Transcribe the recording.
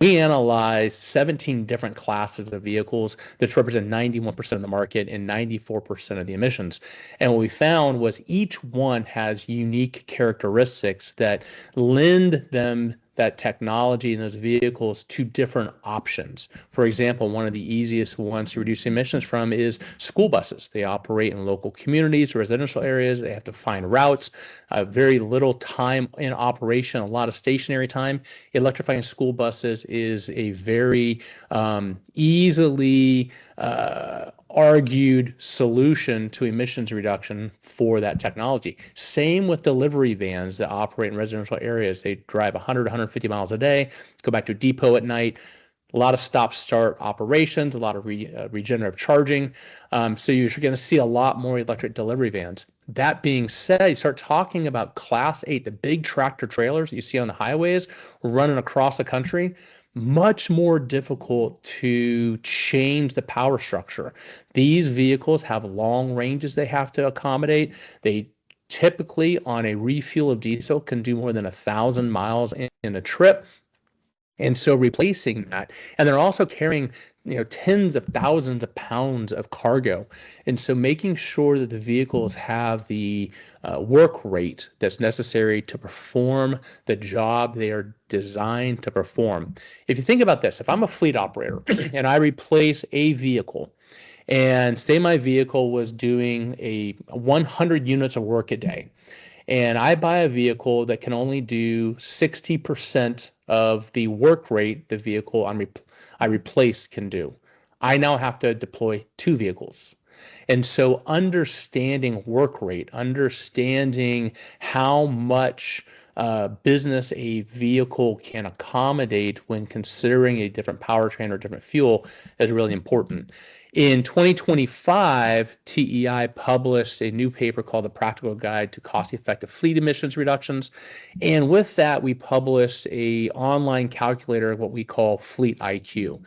We analyzed 17 different classes of vehicles that represent 91% of the market and 94% of the emissions. And what we found was each one has unique characteristics that lend them that technology in those vehicles to different options. For example, one of the easiest ones to reduce emissions from is school buses. They operate in local communities, residential areas. They have to find routes, very little time in operation, a lot of stationary time. Electrifying school buses is a very easily argued solution to emissions reduction for that technology. Same with delivery vans that operate in residential areas. They drive 100, 150 miles a day, go back to a depot at night. A lot of stop-start operations, a lot of regenerative charging. So you're going to see a lot more electric delivery vans. That being said, you start talking about Class 8, the big tractor trailers that you see on the highways running across the country. Much more difficult to change the power structure. These vehicles have long ranges they have to accommodate. They typically, on a refuel of diesel, can do more than 1,000 miles in a trip. And so replacing that, and they're also carrying, tens of thousands of pounds of cargo. And so making sure that the vehicles have the work rate that's necessary to perform the job they are designed to perform. If you think about this, if I'm a fleet operator and I replace a vehicle, and say my vehicle was doing 100 units of work a day, and I buy a vehicle that can only do 60% of the work rate the vehicle I replaced can do. I now have to deploy two vehicles. And so understanding work rate, understanding how much business a vehicle can accommodate when considering a different powertrain or different fuel is really important. In 2025, TEI published a new paper called The Practical Guide to Cost-Effective Fleet Emissions Reductions. And with that, we published an online calculator, what we call Fleet IQ.